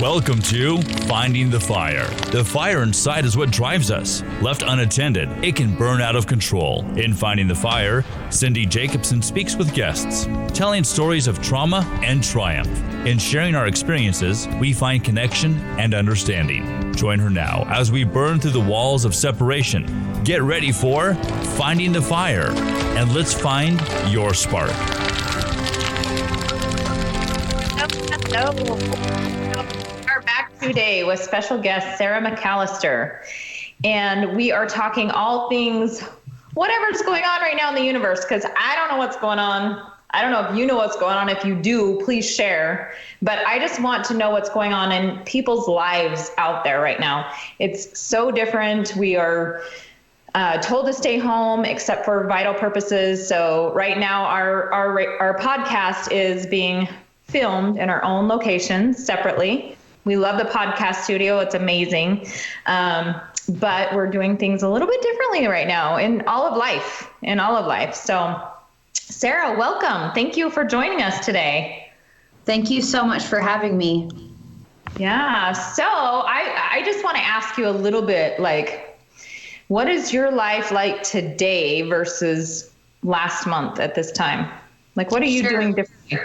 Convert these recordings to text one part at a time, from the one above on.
Welcome to Finding the Fire. The fire inside is what drives us. Left unattended, it can burn out of control. In Finding the Fire, Cindy Jacobson speaks with guests, telling stories of trauma and triumph. In sharing our experiences, we find connection and understanding. Join her now as we burn through the walls of separation. Get ready for Finding the Fire, and let's find your spark. Hello. We're back today with special guest Sarah McAllister, and we are talking all things, whatever's going on right now in the universe, because I don't know what's going on. I don't know if you know what's going on. If you do, please share. But I just want to know what's going on in people's lives out there right now. It's so different. We are told to stay home except for vital purposes. So right now our podcast is being filmed in our own locations separately. We love the podcast studio. It's amazing. But we're doing things a little bit differently right now in all of life. So Sarah, welcome. Thank you for joining us today. Thank you so much for having me. Yeah. So I just want to ask you a little bit, like, what is your life like today versus last month at this time? Like, what are you doing differently?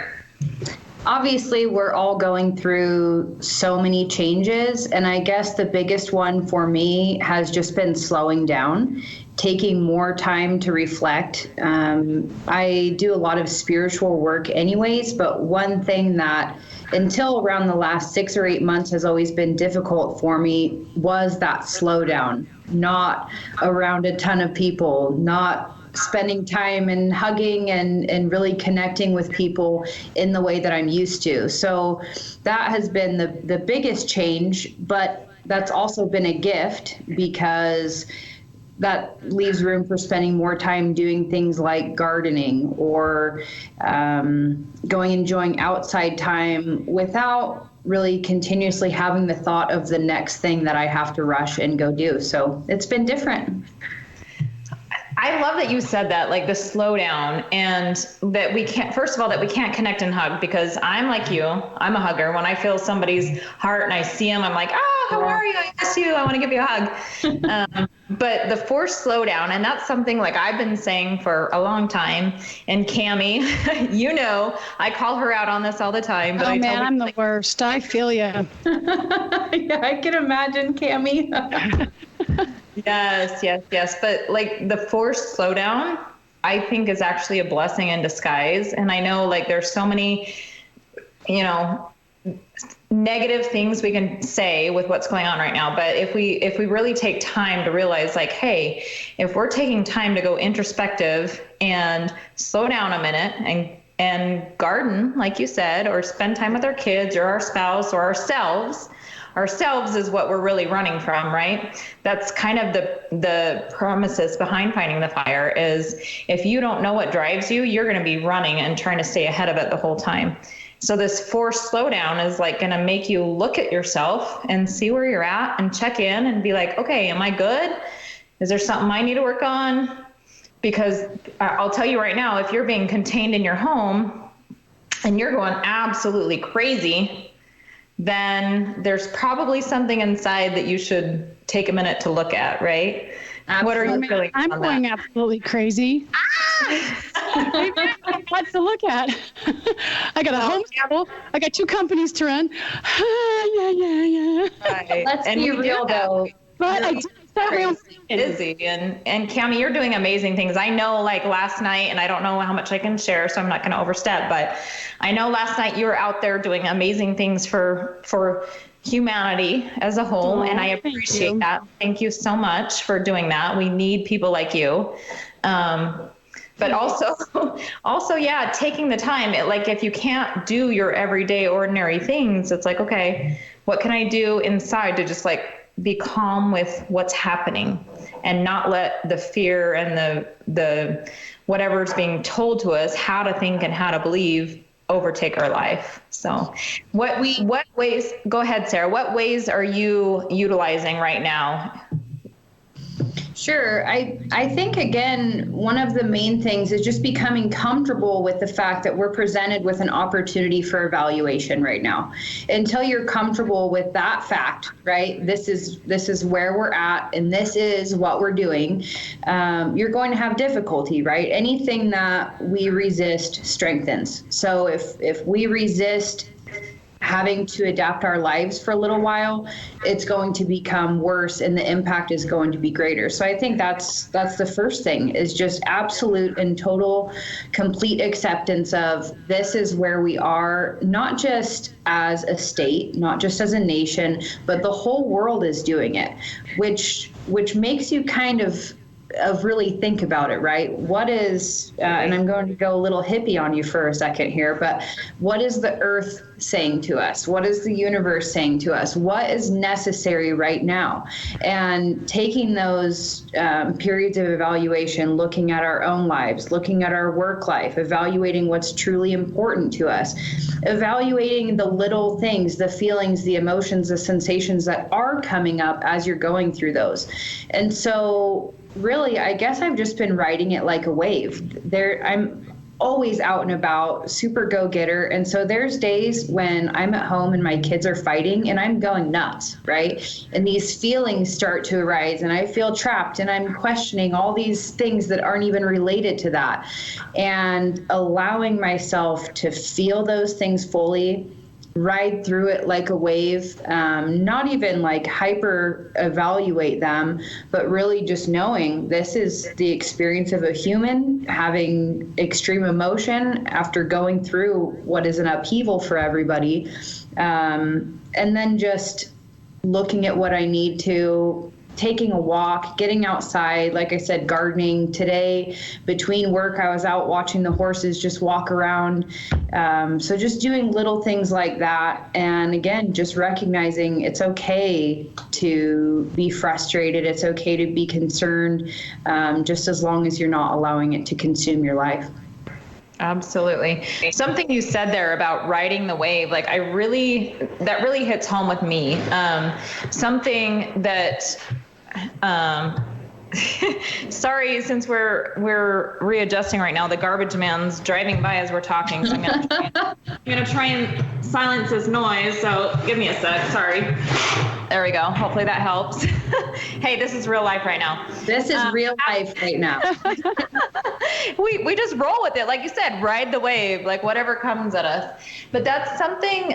Obviously, we're all going through so many changes, and I guess the biggest one for me has just been slowing down, taking more time to reflect. I do a lot of spiritual work anyways, but one thing that until around the last 6 or 8 months has always been difficult for me was that slowdown, not around a ton of people, not spending time and hugging and really connecting with people in the way that I'm used to. So that has been the biggest change, but that's also been a gift because that leaves room for spending more time doing things like gardening or enjoying outside time without really continuously having the thought of the next thing that I have to rush and go do. So it's been different. I love that you said that, like the slowdown, and that we can't, first of all, that we can't connect and hug, because I'm like you, I'm a hugger. When I feel somebody's heart and I see them, I'm like, how are you? I miss you. I want to give you a hug. But the forced slowdown, and that's something like I've been saying for a long time. And Cammie, I call her out on this all the time. But I'm the worst. I feel you. Yeah, I can imagine, Cammie. Yes. But like the forced slowdown, I think is actually a blessing in disguise. And I know like there's so many, negative things we can say with what's going on right now. But if we really take time to realize like, hey, if we're taking time to go introspective and slow down a minute and garden, like you said, or spend time with our kids or our spouse or ourselves is what we're really running from, right? That's kind of the premises behind Finding the Fire is if you don't know what drives you, you're going to be running and trying to stay ahead of it the whole time. So this forced slowdown is like going to make you look at yourself and see where you're at and check in and be like, okay, am I good? Is there something I need to work on? Because I'll tell you right now, if you're being contained in your home and you're going absolutely crazy, then there's probably something inside that you should take a minute to look at, right? What are you feeling? I'm going absolutely crazy. Maybe I have lots to look at. I got a home schedule. I got 2 companies to run. Yeah. Right. Let's be real though. But I start my own busy. And Cammie, you're doing amazing things. I know like last night, and I don't know how much I can share, so I'm not going to overstep, but I know last night you were out there doing amazing things for humanity as a whole. And I appreciate that. Thank you so much for doing that. We need people like you. But also, yeah, taking the time, like if you can't do your everyday ordinary things, it's like, okay, what can I do inside to just like be calm with what's happening and not let the fear and the whatever's being told to us, how to think and how to believe, overtake our life. So what ways, go ahead, Sarah, what ways are you utilizing right now? Sure. I think, again, one of the main things is just becoming comfortable with the fact that we're presented with an opportunity for evaluation right now. Until you're comfortable with that fact, right? This is where we're at, and this is what we're doing. You're going to have difficulty, right? Anything that we resist strengthens. So if we resist having to adapt our lives for a little while, it's going to become worse and the impact is going to be greater. So I think that's the first thing, is just absolute and total complete acceptance of this is where we are, not just as a state, not just as a nation, but the whole world is doing it, which makes you kind of really think about it, right? What is, and I'm going to go a little hippie on you for a second here, but what is the earth saying to us? What is the universe saying to us? What is necessary right now? And taking those periods of evaluation, looking at our own lives, looking at our work life, evaluating what's truly important to us, evaluating the little things, the feelings, the emotions, the sensations that are coming up as you're going through those. And so really, I guess I've just been riding it like a wave. I'm always out and about, super go-getter. And so there's days when I'm at home and my kids are fighting and I'm going nuts, right? And these feelings start to arise and I feel trapped and I'm questioning all these things that aren't even related to that. And allowing myself to feel those things fully, ride through it like a wave, not even like hyper evaluate them, but really just knowing this is the experience of a human having extreme emotion after going through what is an upheaval for everybody. And then just looking at what I need to, taking a walk, getting outside, like I said, gardening. Today, between work, I was out watching the horses just walk around. So just doing little things like that. And again, just recognizing it's okay to be frustrated. It's okay to be concerned, just as long as you're not allowing it to consume your life. Absolutely. Something you said there about riding the wave, like that really hits home with me. Something that, sorry, since we're readjusting right now, the garbage man's driving by as we're talking, so I'm gonna try and silence his noise. So give me a sec. Sorry. There we go. Hopefully that helps. Hey, this is real life right now. This is real life right now. We just roll with it. Like you said, ride the wave, like whatever comes at us. But that's something,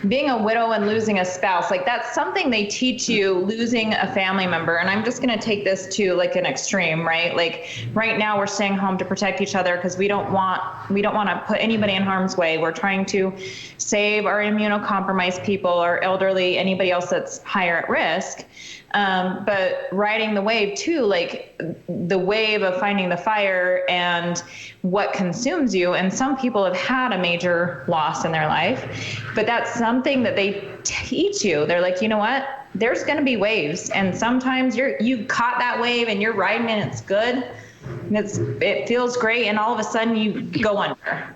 being a widow and losing a spouse, like that's something they teach you, losing a family member. And I'm just going to take this to like an extreme, right? Like right now we're staying home to protect each other because we don't want to put anybody in harm's way. We're trying to save our immunocompromised people or elderly, anybody else that's higher at risk. But riding the wave too, like the wave of finding the fire and what consumes you. And some people have had a major loss in their life, but that's something that they teach you. They're like, you know what? There's going to be waves. And sometimes you caught that wave and you're riding and it's good. And it feels great. And all of a sudden you go under.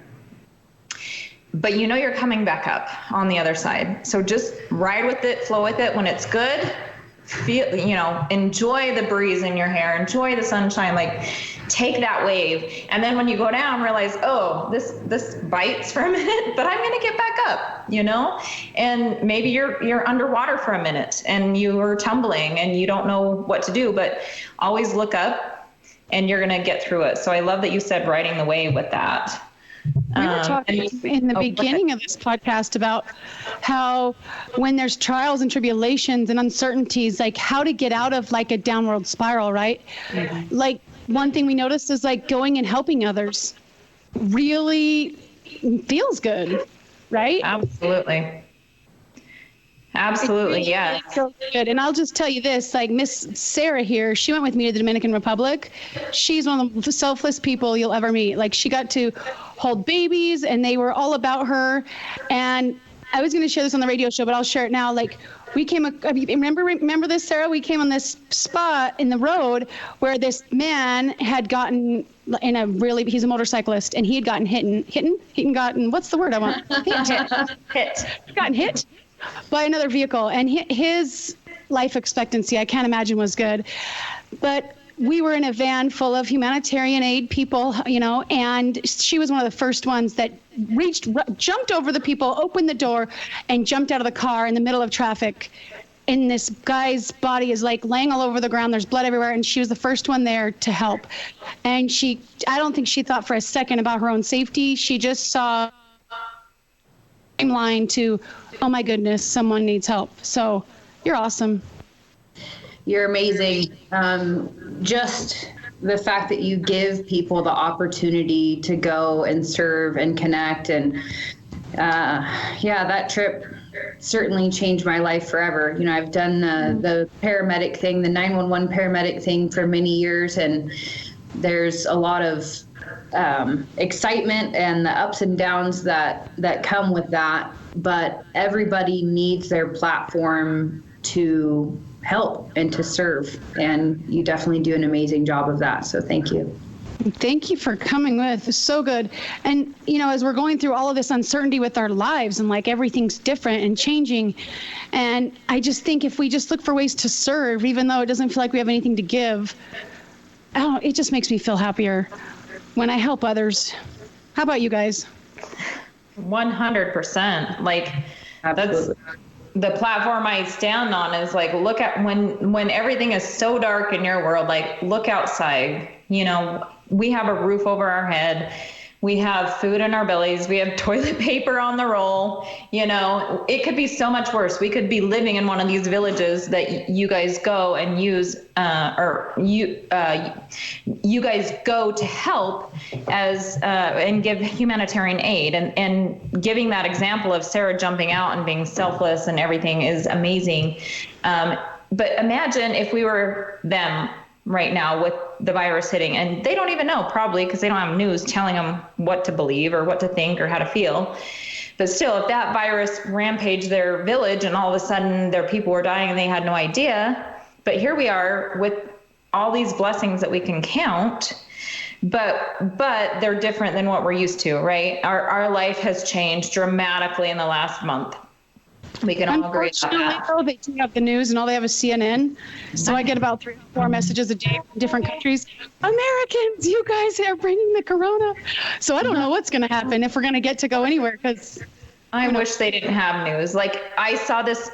But you're coming back up on the other side. So just ride with it, flow with it. When it's good, feel, enjoy the breeze in your hair, enjoy the sunshine, like take that wave. And then when you go down, realize, oh, this bites for a minute, but I'm going to get back up, and maybe you're underwater for a minute and you are tumbling and you don't know what to do, but always look up and you're going to get through it. So I love that you said riding the wave with that. We were talking in the beginning of this podcast about how when there's trials and tribulations and uncertainties, like how to get out of like a downward spiral, right? Mm-hmm. Like one thing we noticed is like going and helping others really feels good, right? Absolutely, yeah. So good. And I'll just tell you this, like Miss Sarah here, she went with me to the Dominican Republic. She's one of the selfless people you'll ever meet. Like she got to hold babies and they were all about her. And I was going to share this on the radio show, but I'll share it now. Like we came, remember this, Sarah? We came on this spot in the road where this man had gotten he's a motorcyclist and he had gotten what's the word I want? Gotten hit by another vehicle, and his life expectancy, I can't imagine was good. But we were in a van full of humanitarian aid people, and she was one of the first ones that jumped over the people, opened the door, and jumped out of the car in the middle of traffic. And this guy's body is like laying all over the ground. There's blood everywhere. And she was the first one there to help. And I don't think she thought for a second about her own safety. She just saw a line to, oh my goodness, someone needs help. So you're awesome. You're amazing. Just the fact that you give people the opportunity to go and serve and connect. And that trip certainly changed my life forever. I've done the paramedic thing, the 911 paramedic thing for many years, and there's a lot of excitement and the ups and downs that come with that. But everybody needs their platform to help and to serve, and you definitely do an amazing job of that. So thank you. Thank you for coming with. It's so good. And, as we're going through all of this uncertainty with our lives and like everything's different and changing. And I just think if we just look for ways to serve, even though it doesn't feel like we have anything to give, it just makes me feel happier when I help others. How about you guys? 100%. Like, Absolutely. That's the platform I stand on is like, look at when everything is so dark in your world, like look outside, we have a roof over our head. We have food in our bellies. We have toilet paper on the roll. It could be so much worse. We could be living in one of these villages that you guys go and use, you guys go to help and give humanitarian aid. And giving that example of Sarah jumping out and being selfless and everything is amazing. But imagine if we were them right now with the virus hitting, and they don't even know, probably because they don't have news telling them what to believe or what to think or how to feel. But still, if that virus rampaged their village and all of a sudden their people were dying and they had no idea, but here we are with all these blessings that we can count, but they're different than what we're used to, right? Our life has changed dramatically in the last month. We can all agree on that. Though, they do have the news and all they have is CNN. So I get about 3 or 4 messages a day from different countries. Americans, you guys are bringing the corona. So I don't know what's going to happen if we're going to get to go anywhere, because I wish they didn't have news. Like I saw this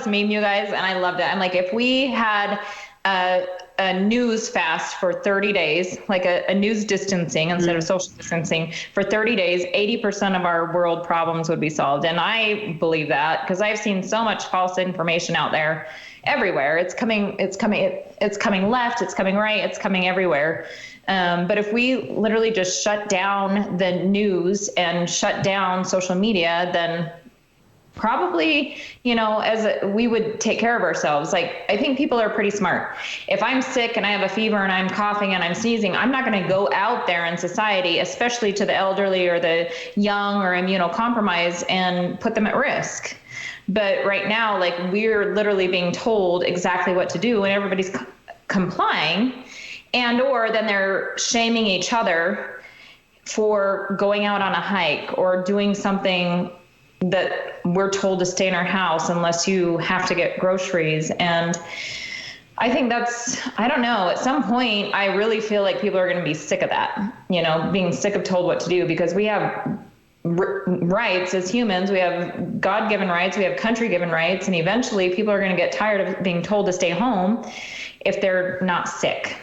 meme, you guys, and I loved it. I'm like, if we had a news fast for 30 days, like a news distancing instead of social distancing for 30 days, 80% of our world problems would be solved. And I believe that because I've seen so much false information out there everywhere. It's coming left, it's coming right, it's coming everywhere. But if we literally just shut down the news and shut down social media, then probably, we would take care of ourselves. Like, I think people are pretty smart. If I'm sick and I have a fever and I'm coughing and I'm sneezing, I'm not going to go out there in society, especially to the elderly or the young or immunocompromised, and put them at risk. But right now, like, we're literally being told exactly what to do and everybody's complying, or then they're shaming each other for going out on a hike or doing something that we're told to stay in our house unless you have to get groceries. And I think I don't know, at some point, I really feel like people are going to be sick of that, being sick of told what to do, because we have rights as humans. We have God-given rights. We have country-given rights. And eventually people are going to get tired of being told to stay home if they're not sick.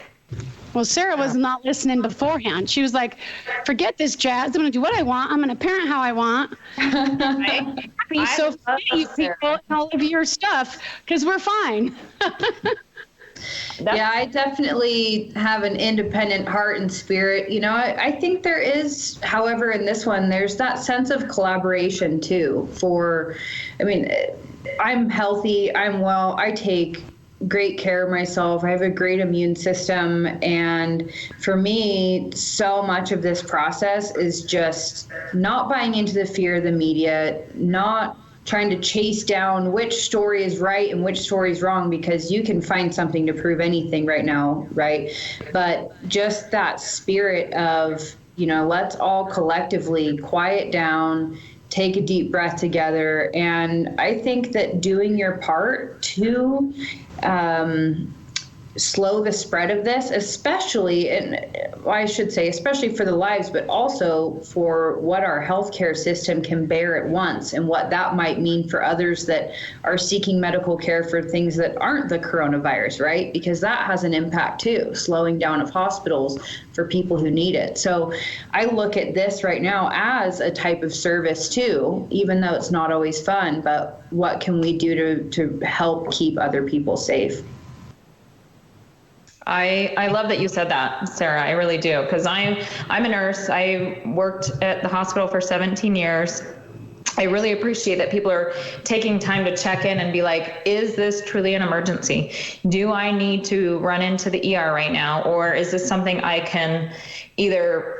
Well, Sarah was not listening beforehand. She was like, forget this jazz. I'm going to do what I want. I'm going to parent how I want. Right? So forget you people and all of your stuff, because we're fine. Yeah, I definitely have an independent heart and spirit. I think there is, however, in this one, there's that sense of collaboration too. I'm healthy, I'm well, I take great care of myself. I have a great immune system. And for me, so much of this process is just not buying into the fear of the media, not trying to chase down which story is right and which story is wrong, because you can find something to prove anything right now, right? But just that spirit of, let's all collectively quiet down, take a deep breath together. And I think that doing your part to slow the spread of this, especially, and I should say, especially for the lives, but also for what our healthcare system can bear at once and what that might mean for others that are seeking medical care for things that aren't the coronavirus, right? Because that has an impact too, slowing down of hospitals for people who need it. So I look at this right now as a type of service too, even though it's not always fun, but what can we do to help keep other people safe? I love that you said that, Sarah. I really do, because I'm a nurse. I worked at the hospital for 17 years. I really appreciate that people are taking time to check in and be like, is this truly an emergency? Do I need to run into the ER right now? Or is this something I can either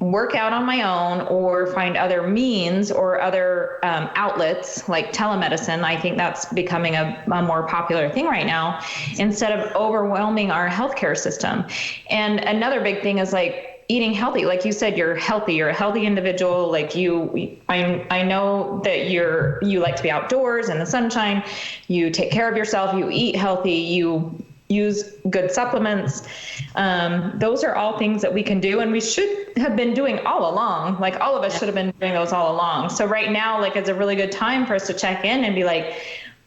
work out on my own or find other means or other outlets like telemedicine? I think that's becoming a more popular thing right now, instead of overwhelming our healthcare system. And another big thing is like eating healthy. Like you said, you're healthy, you're a healthy individual. Like I know that you like to be outdoors in the sunshine, you take care of yourself, you eat healthy, you use good supplements. Those are all things that we can do, and we should have been doing all along. Like all of us should have been doing those all along. So right now, like, it's a really good time for us to check in and be like,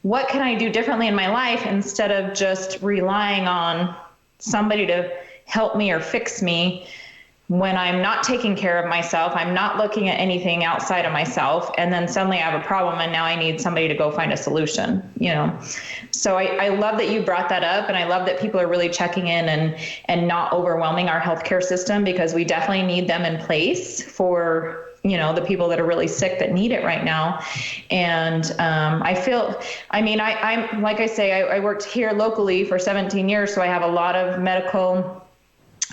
what can I do differently in my life, instead of just relying on somebody to help me or fix me when I'm not taking care of myself, I'm not looking at anything outside of myself, and then suddenly I have a problem and now I need somebody to go find a solution, you know? So I love that you brought that up, and I love that people are really checking in and not overwhelming our healthcare system, because we definitely need them in place for, you know, the people that are really sick that need it right now. And I'm like I say, I worked here locally for 17 years, so I have a lot of medical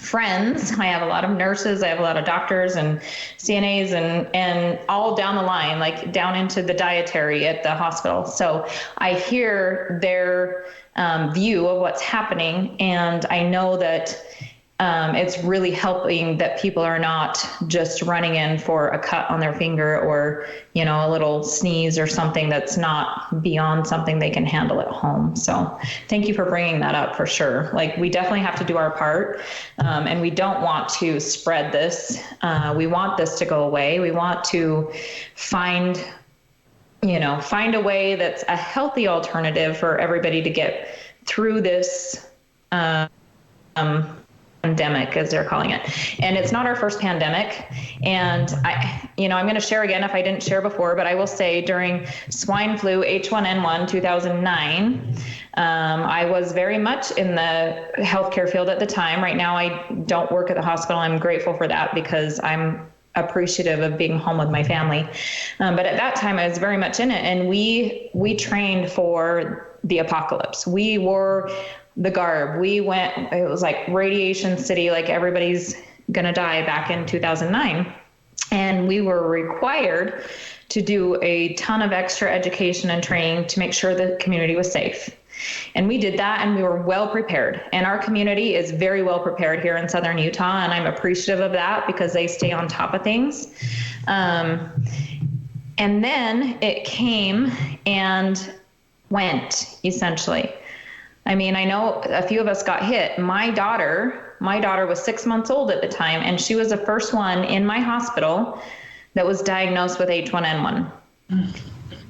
friends. I have a lot of nurses, I have a lot of doctors and CNAs and all down the line, like down into the dietary at the hospital. So I hear their view of what's happening, and I know that it's really helping that people are not just running in for a cut on their finger or, you know, a little sneeze or something that's not beyond something they can handle at home. So thank you for bringing that up, for sure. Like, we definitely have to do our part, and we don't want to spread this. We want this to go away. We want to find a way that's a healthy alternative for everybody to get through this pandemic, as they're calling it. And it's not our first pandemic. And I'm going to share again if I didn't share before, but I will say during swine flu H1N1 2009, I was very much in the healthcare field at the time. Right now, I don't work at the hospital. I'm grateful for that, because I'm appreciative of being home with my family. But at that time, I was very much in it. And we trained for the apocalypse. We wore the garb. It was like Radiation City, like everybody's going to die back in 2009. And we were required to do a ton of extra education and training to make sure the community was safe. And we did that, and we were well prepared. And our community is very well prepared here in Southern Utah, and I'm appreciative of that, because they stay on top of things. And then it came and went, essentially. I mean, I know a few of us got hit. My daughter was 6 months old at the time, and she was the first one in my hospital that was diagnosed with H1N1.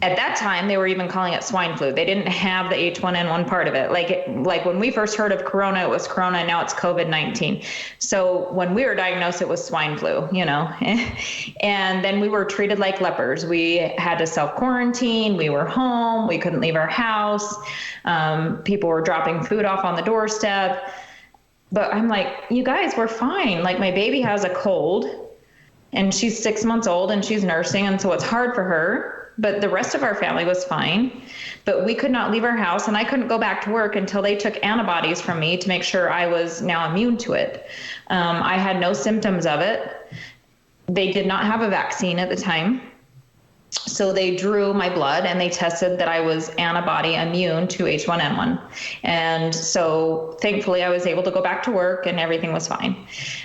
At that time, they were even calling it swine flu. They didn't have the H1N1 part of it. Like when we first heard of corona, it was corona, and now it's COVID-19. So when we were diagnosed, it was swine flu, you know. And then we were treated like lepers. We had to self-quarantine. We were home. We couldn't leave our house. People were dropping food off on the doorstep. But I'm like, you guys, we're fine. Like, my baby has a cold, and she's 6 months old, and she's nursing, and so it's hard for her. But the rest of our family was fine. But we could not leave our house, and I couldn't go back to work until they took antibodies from me to make sure I was now immune to it. I had no symptoms of it. They did not have a vaccine at the time. So they drew my blood and they tested that I was antibody immune to H1N1. And so thankfully I was able to go back to work and everything was fine.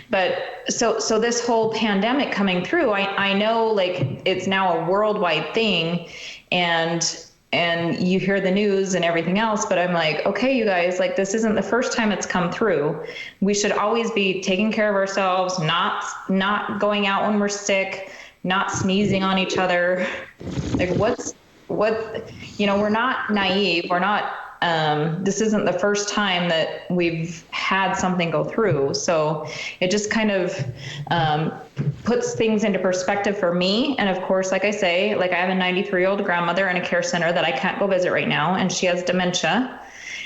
But so this whole pandemic coming through, I know like it's now a worldwide thing, and you hear the news and everything else, but I'm like, okay, you guys, like this isn't the first time it's come through. We should always be taking care of ourselves, not going out when we're sick, not sneezing on each other. Like we're not naive. We're not, this isn't the first time that we've had something go through. So it just kind of puts things into perspective for me. And of course, like I say, like I have a 93-year-old grandmother in a care center that I can't go visit right now, and she has dementia.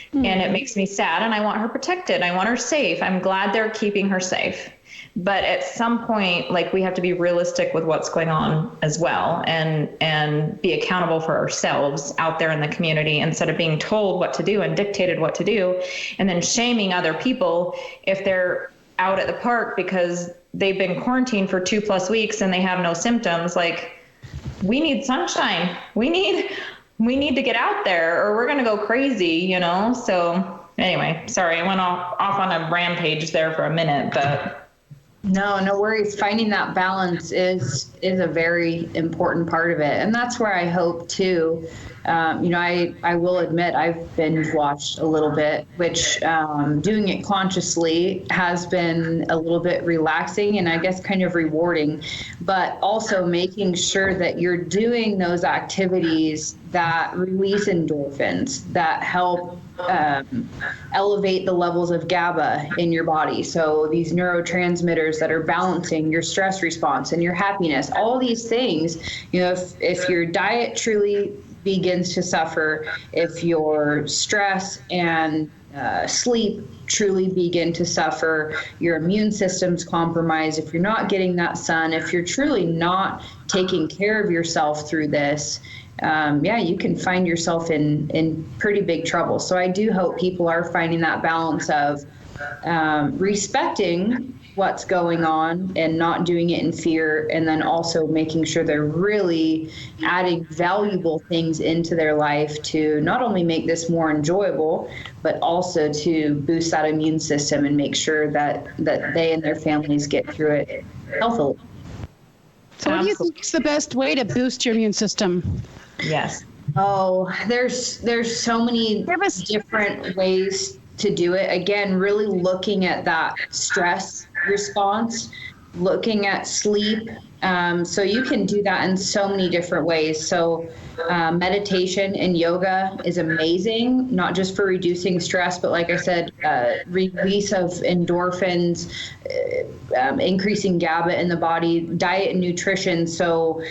Mm-hmm. And it makes me sad, and I want her protected. I want her safe. I'm glad they're keeping her safe. But at some point, like we have to be realistic with what's going on as well, and be accountable for ourselves out there in the community instead of being told what to do and dictated what to do, and then shaming other people if they're out at the park because they've been quarantined for 2+ weeks and they have no symptoms. Like, we need sunshine. We need to get out there or we're going to go crazy, you know? So anyway, sorry, I went off on a rampage there for a minute, but No worries. Finding that balance is a very important part of it. And that's where I hope too, I will admit I've binge watched a little bit, which doing it consciously has been a little bit relaxing and I guess kind of rewarding, but also making sure that you're doing those activities that release endorphins, that help elevate the levels of GABA in your body. So these neurotransmitters that are balancing your stress response and your happiness, all these things, if your diet truly begins to suffer, if your stress and sleep truly begin to suffer, your immune system's compromised, if you're not getting that sun, if you're truly not taking care of yourself through this, you can find yourself in pretty big trouble. So I do hope people are finding that balance of respecting what's going on and not doing it in fear, and then also making sure they're really adding valuable things into their life to not only make this more enjoyable, but also to boost that immune system and make sure that they and their families get through it healthily. So what do you think is the best way to boost your immune system? Yes. Oh, there's so many different ways to do it. Again, really looking at that stress response, looking at sleep. So you can do that in so many different ways. So meditation and yoga is amazing, not just for reducing stress, but like I said, release of endorphins, increasing GABA in the body, diet and nutrition. So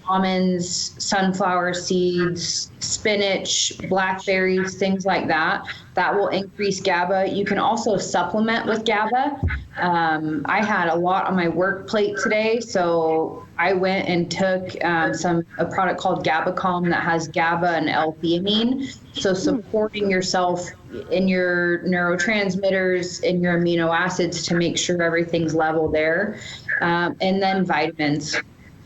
almonds, sunflower seeds, spinach, blackberries, things like that. That will increase GABA. You can also supplement with GABA. I had a lot on my work plate today, so I went and took a product called GABA Calm that has GABA and L-theanine. So supporting yourself in your neurotransmitters, in your amino acids to make sure everything's level there. And then vitamins.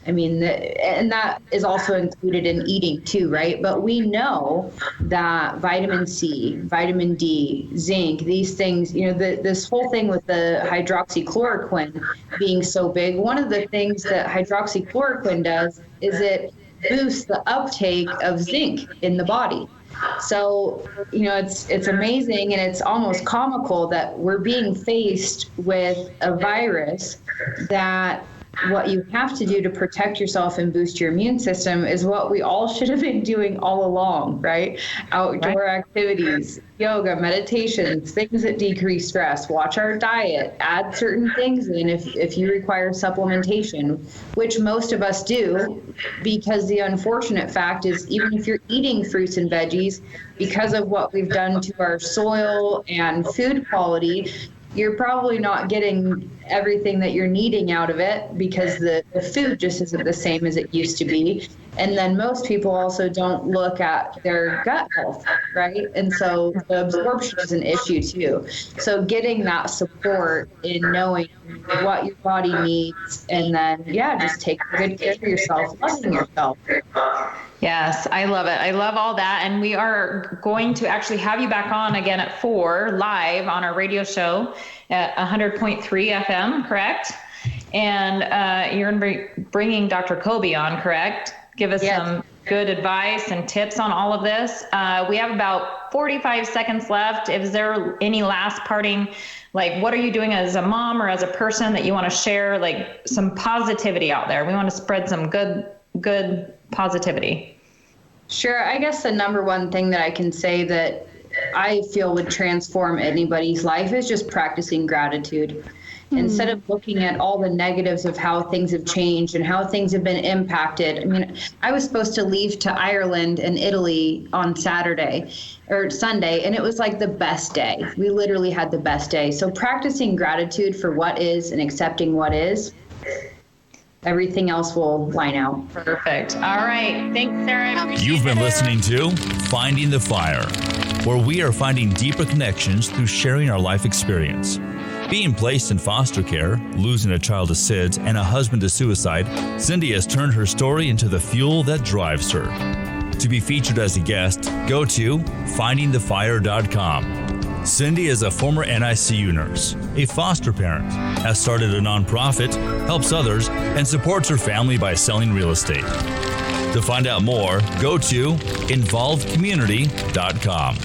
I mean, and that is also included in eating too, right? But we know that vitamin C, vitamin D, zinc, these things, this whole thing with the hydroxychloroquine being so big, one of the things that hydroxychloroquine does is it boosts the uptake of zinc in the body. So, it's amazing, and it's almost comical that we're being faced with a virus that what you have to do to protect yourself and boost your immune system is what we all should have been doing all along, right? Outdoor activities, yoga, meditations, things that decrease stress, watch our diet, add certain things in if you require supplementation, which most of us do, because the unfortunate fact is even if you're eating fruits and veggies, because of what we've done to our soil and food quality, you're probably not getting everything that you're needing out of it because the food just isn't the same as it used to be. And then most people also don't look at their gut health, right? And so the absorption is an issue too. So getting that support in knowing what your body needs, and then, just taking good care of yourself, loving yourself. Yes, I love it. I love all that. And we are going to actually have you back on again at 4 live on our radio show at 100.3 FM, correct? And you're bringing Dr. Kobe on, correct? Give us some good advice and tips on all of this. We have about 45 seconds left. Is there any last parting, like, what are you doing as a mom or as a person that you want to share, like some positivity out there? We want to spread some good positivity. Sure. I guess the number one thing that I can say that I feel would transform anybody's life is just practicing gratitude. Instead of looking at all the negatives of how things have changed and how things have been impacted. I mean, I was supposed to leave to Ireland and Italy on Saturday or Sunday, and it was like the best day. We literally had the best day. So practicing gratitude for what is and accepting what is, everything else will line out. Perfect. All right. Thanks, Sarah. You've been listening to Finding the Fire, where we are finding deeper connections through sharing our life experience. Being placed in foster care, losing a child to SIDS, and a husband to suicide, Cindy has turned her story into the fuel that drives her. To be featured as a guest, go to findingthefire.com. Cindy is a former NICU nurse, a foster parent, has started a nonprofit, helps others, and supports her family by selling real estate. To find out more, go to involvedcommunity.com.